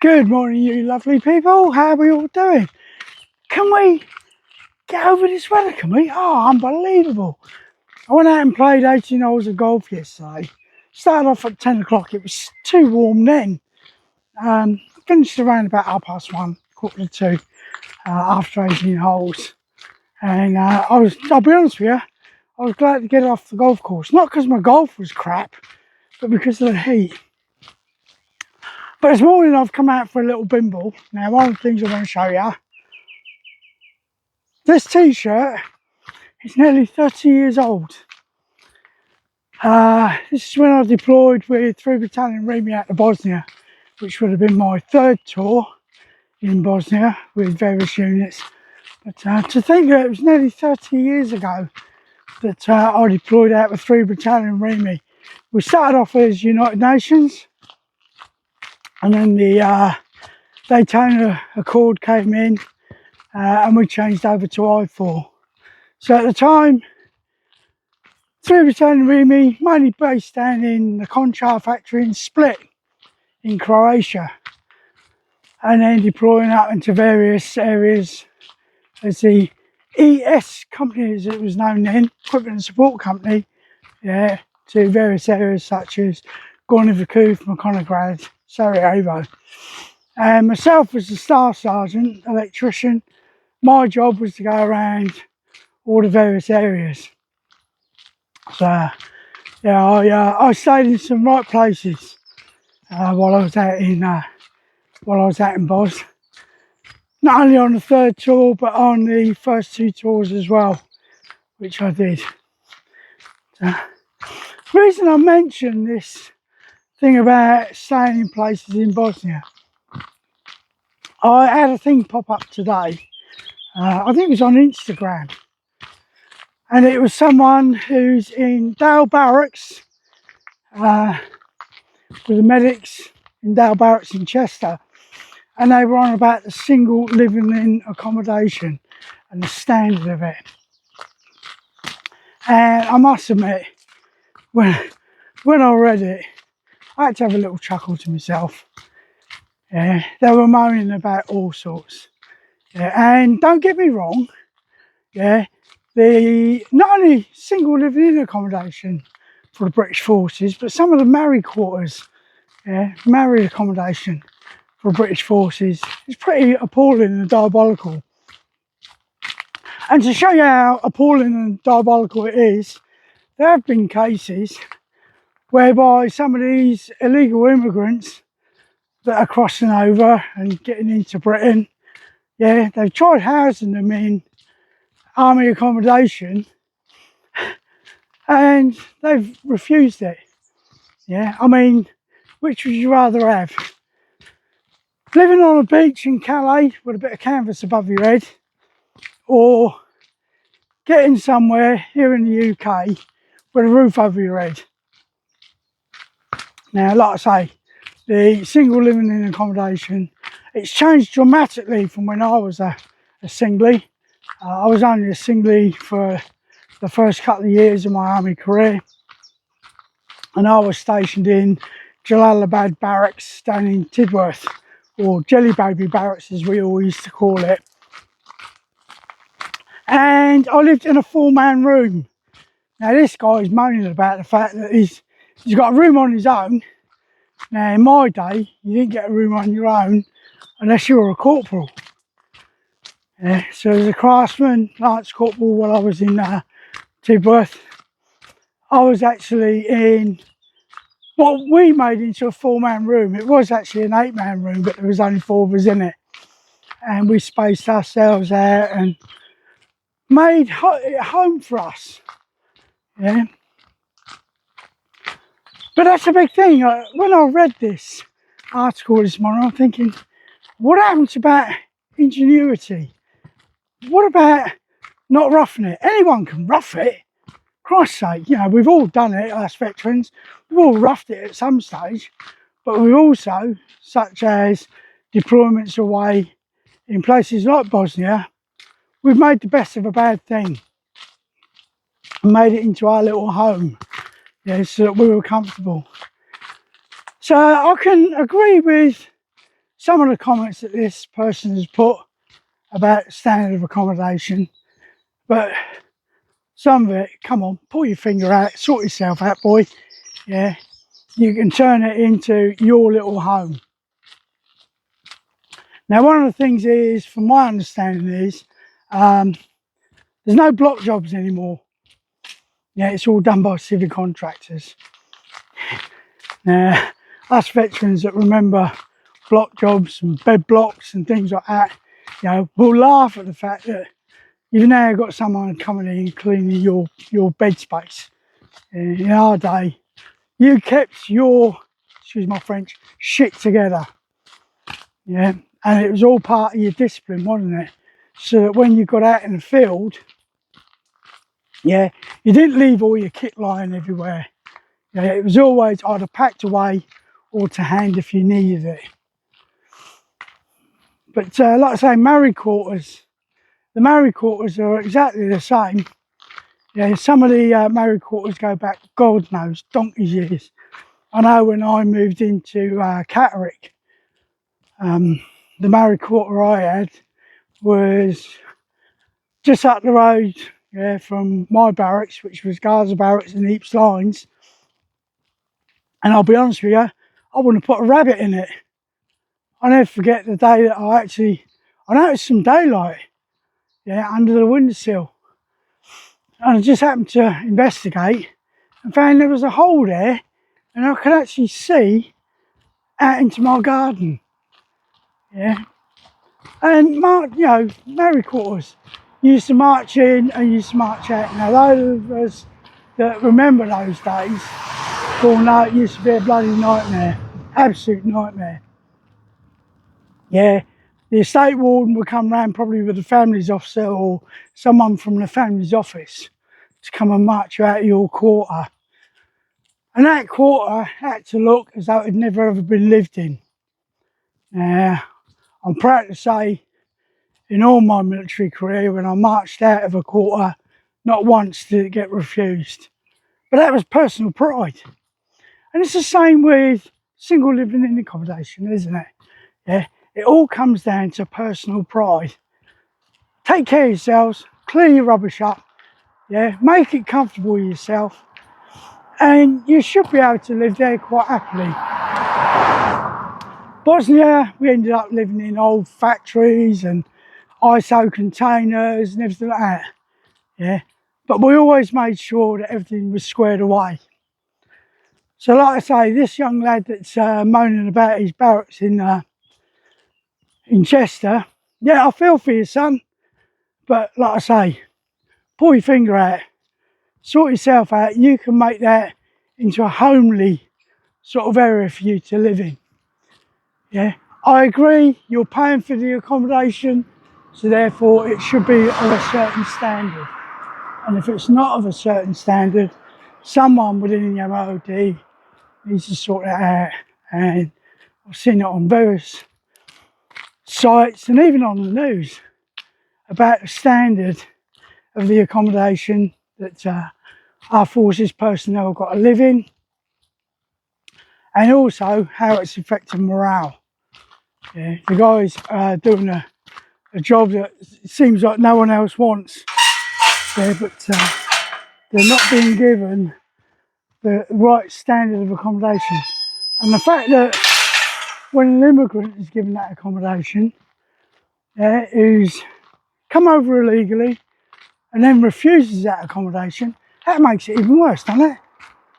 Good morning, you lovely people. How are we all doing? Can we get over this weather, can we? Oh, unbelievable. I went out and played 18 holes of golf yesterday. Started off at 10 o'clock. It was too warm then. Finished around about 1:30, 1:45 after 18 holes. And I'll be honest with you, I was glad to get off the golf course. Not because my golf was crap, but because of the heat. But this morning I've come out for a little bimble. Now, one of the things I want to show you, this t-shirt is nearly 30 years old. This is when I deployed with 3 Battalion Remy out to Bosnia, which would have been my third tour in Bosnia with various units. But to think that it was nearly 30 years ago that I deployed out with 3 Battalion Remy. We started off as United Nations, and then the Daytona Accord came in, and we changed over to I4. So at the time, 3 Battalion Remy, mainly based down in the Konchar factory in Split in Croatia, and then deploying out into various areas as the ES company, as it was known then, Equipment and Support Company, to various areas such as Gorny Vakuf, Makonograd, Sarajevo. And myself as the Staff Sergeant, electrician, my job was to go around all the various areas. So yeah, I stayed in some right places while I was out in Bos. Not only on the third tour, but on the first 2 tours as well, which I did. So, the reason I mention this thing about staying in places in Bosnia, I had a thing pop up today. I think it was on Instagram, and it was someone who's in Dale Barracks with the medics in Dale Barracks in Chester, and they were on about the single living in accommodation and the standard of it. And I must admit, when I read it, I had to have a little chuckle to myself. Yeah, they were moaning about all sorts. Yeah, and don't get me wrong, yeah, the not only single living in accommodation for the British forces, but some of the married quarters, married accommodation for British forces is pretty appalling and diabolical. And to show you how appalling and diabolical it is, there have been cases whereby some of these illegal immigrants that are crossing over and getting into Britain, they've tried housing them in army accommodation and they've refused it. Yeah, I mean, which would you rather have? Living on a beach in Calais with a bit of canvas above your head, or getting somewhere here in the UK with a roof over your head? Now, like I say, the single living in accommodation, it's changed dramatically from when I was a singly. I was only a singly for the first couple of years of my army career, and I was stationed in Jalalabad Barracks down in Tidworth, or Jelly Baby Barracks as we all used to call it. And I lived in a 4-man room. Now this guy is moaning about the fact that he's got a room on his own. Now in my day, you didn't get a room on your own unless you were a corporal. Yeah, so as a craftsman, Lance Corporal, while I was in Tidworth, I was actually in what we made into a 4-man room. It was actually an 8-man room, but there was only 4 of us in it. And we spaced ourselves out and made it home for us. Yeah. But that's a big thing. When I read this article this morning, I'm thinking, what happens about ingenuity? What about not roughing it? Anyone can rough it. Christ's sake, we've all done it as veterans. We've all roughed it at some stage. But we've also, such as deployments away in places like Bosnia, we've made the best of a bad thing and made it into our little home, so that we were comfortable. So I can agree with some of the comments that this person has put about standard of accommodation, but some of it, come on, pull your finger out, sort yourself out, boy. Yeah, you can turn it into your little home. Now, one of the things is, from my understanding, is there's no block jobs anymore. Yeah, it's all done by civil contractors. Now, us veterans that remember block jobs and bed blocks and things like that, you know, we'll laugh at the fact that you've now got someone coming in and cleaning your bed space. In our day, you kept your, excuse my French, shit together. Yeah, and it was all part of your discipline, wasn't it? So that when you got out in the field, yeah, you didn't leave all your kit lying everywhere. Yeah, it was always either packed away or to hand if you needed it. But like I say, married quarters, the married quarters are exactly the same. Yeah, some of the married quarters go back, God knows, donkey's years. I know when I moved into Catterick, the married quarter I had was just up the road, yeah, from my barracks, which was Gaza Barracks and Heaps Lines. And I'll be honest with you, I wouldn't have put a rabbit in it. I'll never forget the day that I noticed some daylight, yeah, under the windowsill. And I just happened to investigate and found there was a hole there, and I could actually see out into my garden. Yeah. And you know, married quarters used to march in and used to march out. Now those of us that remember those days will know it used to be a bloody nightmare, absolute nightmare. Yeah, the estate warden would come round probably with the family's officer or someone from the family's office to come and march you out of your quarter. And that quarter had to look as though it had never ever been lived in. Now, I'm proud to say, in all my military career, when I marched out of a quarter, not once did it get refused. But that was personal pride. And it's the same with single living in accommodation, isn't it? Yeah, it all comes down to personal pride. Take care of yourselves, clear your rubbish up, yeah, make it comfortable yourself, and you should be able to live there quite happily. Bosnia, we ended up living in old factories and ISO containers and everything like that, yeah, but we always made sure that everything was squared away. So like I say, this young lad that's moaning about his barracks in Chester, yeah, I feel for you, son, but like I say, pull your finger out, sort yourself out. You can make that into a homely sort of area for you to live in. Yeah, I agree, you're paying for the accommodation, so therefore it should be of a certain standard. And if it's not of a certain standard, someone within the MOD needs to sort that out. And I've seen it on various sites and even on the news about the standard of the accommodation that our forces personnel have got to live in, and also how it's affecting morale. Yeah, the guys are doing a job that seems like no one else wants, yeah, but they're not being given the right standard of accommodation. And the fact that when an immigrant is given that accommodation, yeah, who's come over illegally and then refuses that accommodation, that makes it even worse, doesn't it?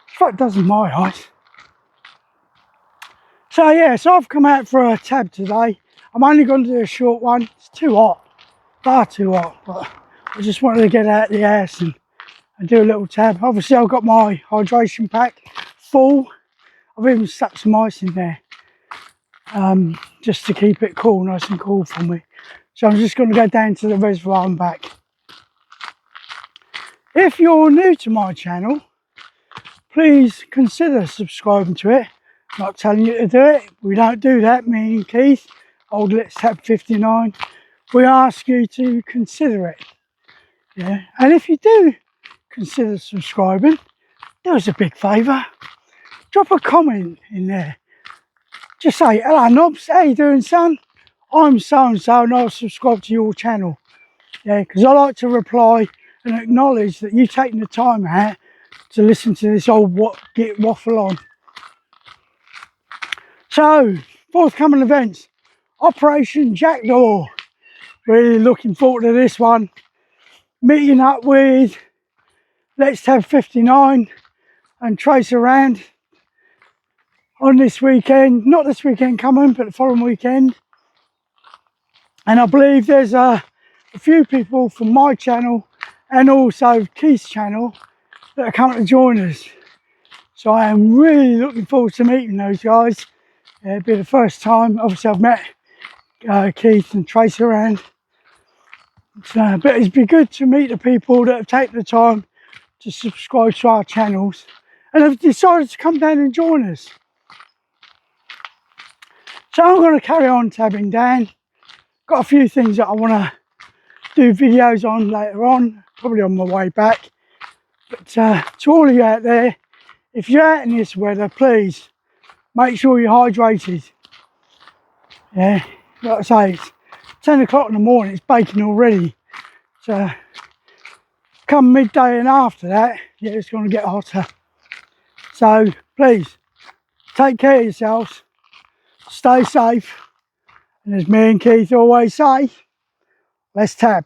It's what it does in my eyes. So yeah, so I've come out for a tab today. I'm only going to do a short one. It's too hot, far too hot, but I just wanted to get out of the house and do a little tab. Obviously I've got my hydration pack full. I've even stuck some ice in there, just to keep it cool, nice and cool for me. So I'm just going to go down to the reservoir and back. If you're new to my channel, please consider subscribing to it. Not telling you to do it, we don't do that, me and Keith, old Let's Tab 59. We ask you to consider it. Yeah, and if you do consider subscribing, do us a big favour, drop a comment in there. just say, hello Nobs, how you doing son? I'm so-and-so and I've subscribed to your channel. Yeah, because I like to reply and acknowledge that you taking the time out to listen to this old git waffle on. So, forthcoming events, Operation Jackdaw. Really looking forward to this one. Meeting up with Let's Have 59 and Trace Around on this weekend. Not this weekend coming, but the following weekend. And I believe there's a few people from my channel and also Keith's channel that are coming to join us. So I am really looking forward to meeting those guys. It'll be the first time, obviously I've met Keith and Trace Around. But it'd be good to meet the people that have taken the time to subscribe to our channels and have decided to come down and join us. So I'm going to carry on tabbing down. Got a few things that I want to do videos on later on, probably on my way back. But to all of you out there, if you're out in this weather, please make sure you're hydrated. Yeah, like I say, it's 10 o'clock in the morning, it's baking already. So come midday and after that, yeah, it's going to get hotter. So please take care of yourselves, stay safe, and as me and Keith always say, let's tab.